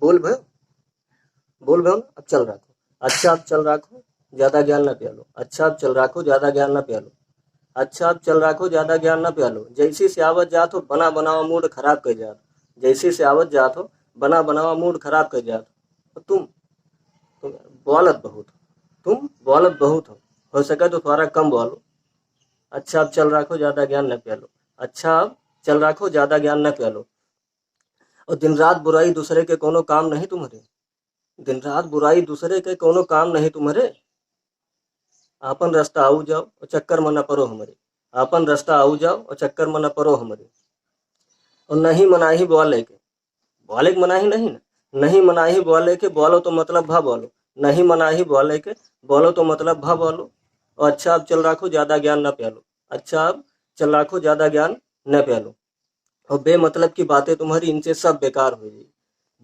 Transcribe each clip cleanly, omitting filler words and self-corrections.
बोल भाई, बोल भाई, अब चल रखो। अच्छा अब चल रखो, ज्यादा ज्ञान ना प्यालो। अच्छा अब चल रखो, ज्यादा ज्ञान ना प्यालो। अच्छा अब चल रखो, ज्यादा ज्ञान ना प्यालो। जैसी से आवत जात हो, बना बनावा मूड खराब कर जात। जैसी से आवत जात हो, बना बनावा मूड खराब कर जात। तो तुम बोलत बहुत हो। तुम बोलत बहुत हो सके तो थोड़ा कम बोलो। अच्छा अब चल रखो, ज्यादा ज्ञान न प्यालो। अच्छा अब चल रखो, ज्यादा ज्ञान न प्यालो। और दिन रात बुराई दूसरे के कोनो काम नहीं तुम्हारे। दिन रात बुराई दूसरे के कोनो काम नहीं तुम्हारे। आपन रास्ता आऊ जाओ और चक्कर में न पड़ो हमारे। आपन रास्ता आऊ जाओ और चक्कर में न पड़ो हमारे। और नहीं मनाही बोले के, बोले के मनाही नहीं ना। नहीं मनाही बोले के, बोलो तो मतलब भा बोलो। नहीं मनाही बोले के, बोलो तो मतलब भा बोलो। और अच्छा अब चल रखो, ज्यादा ज्ञान न प्यालो। अच्छा अब चल रखो, ज्यादा ज्ञान न प्यालो। और बेमतलब की बातें तुम्हारी, इनसे सब बेकार हो जाई।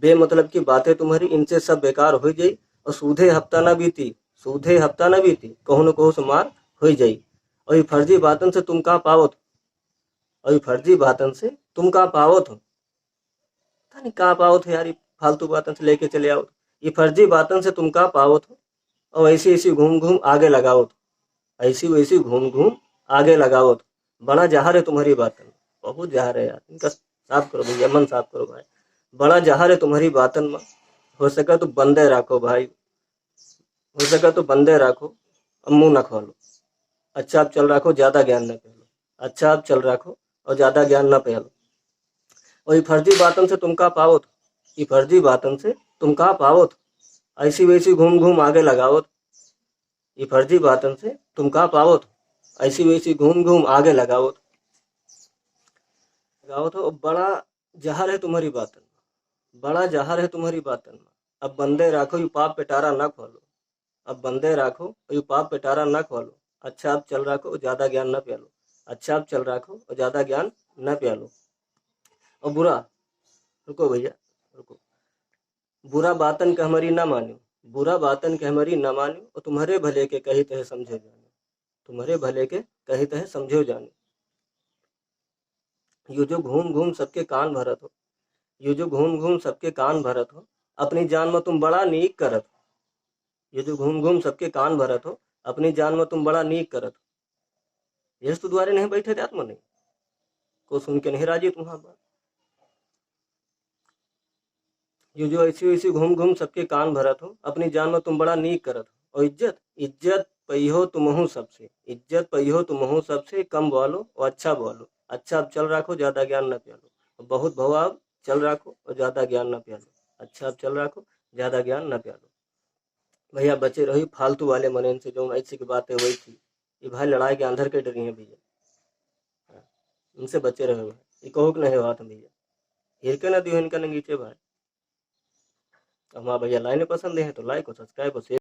बेमतलब की बातें तुम्हारी, इनसे सब बेकार हो जाई। और सूधे हफ्ता न बीती, सूधे हफ्ता न बीती, कहू न कहू सुमार हो जाई। और ये फर्जी बातन से तुम का पावत हो। और ये फर्जी बातन से तुम का पावत हो। पता नहीं का पावत हो यार, ये फालतू बातन से लेके चले आओ। ये फर्जी बातन से तुम का पावत हो। और ऐसी ऐसी घूम घूम आगे लगाओ तो। ऐसी वैसी घूम घूम आगे लगाओ तो। बड़ा जहर है तुम्हारी बातन, बहुत जहर है यार, इनका साफ करो भैया, मन साफ करो भाई। बड़ा जहर है तुम्हारी बातन में। हो सका तो बंदे रखो भाई, हो सका तो बंदे रखो, अब मुंह न खोलो। अच्छा अब चल रखो, ज्यादा ज्ञान न फैलो। अच्छा अब चल रखो और ज्यादा ज्ञान न फैलो। और ये फर्जी बातन से तुम का पाओ तो। ये फर्जी बातन से तुम का पाओ तो। ऐसी वैसी घूम घूम आगे लगाओ तो। ये फर्जी बातन से तुम का पाओ तो। ऐसी वैसी घूम घूम आगे लगाओ तो। लगाओ तो। बड़ा जहर है तुम्हारी बातन में, बड़ा जहर है तुम्हारी बातन में। अब बंदे राखो, यू पाप पिटारा न खोलो। अब बंदे राखो और यू पाप पिटारा न खोलो। अच्छा अब चल रखो और ज्यादा ज्ञान न प्यालो। अच्छा अब चल रखो और ज्यादा ज्ञान न प्यालो। और बुरा, रुको भैया, रुको। बुरा बातन के हमारी न मानो, बुरा बातन के हमारी न मानो। और तुम्हारे भले के कही तहे समझो जानो। तुम्हारे भले के कही तहे समझो जानो। यो जो घूम घूम सबके कान भरत हो, ये जो घूम घूम सबके कान भरत हो, अपनी जान में तुम बड़ा नीक करत हो। ये जो घूम घूम सबके कान भरत हो, अपनी जान में तुम बड़ा नीक करत हो। यश तो द्वारे नहीं बैठे थे आत्मा नहीं, को सुन के नहीं राजी तुम्हारा बात। ये जो ऐसी वैसी घूम घूम सबके कान भरत हो, अपनी जान में तुम बड़ा नीक करत हो। और इज्जत, इज्जत पहियो तुमहू सबसे, इज्जत पहियो तुमहू सबसे, कम बोलो और अच्छा बोलो। अच्छा अब चल रखो, ज्यादा ज्ञान न प्यालो। बहुत भवाब, चल रखो और ज्यादा ज्ञान न प्यालो। अच्छा अब चल रखो, ज्यादा ज्ञान न प्यालो। भैया बचे रही फालतू वाले मन से, जो ऐसी की बात है वही थी। ये भाई लड़ाई के अंदर के डरी है भैया। हाँ, इनसे बचे रहे भाई। ये कहो कि नहीं बात भैया, हिर के ना दियो इनका नंगीचे भाई। हमारा भैया लाइने पसंद है तो लाइक और सब्सक्राइब और शेयर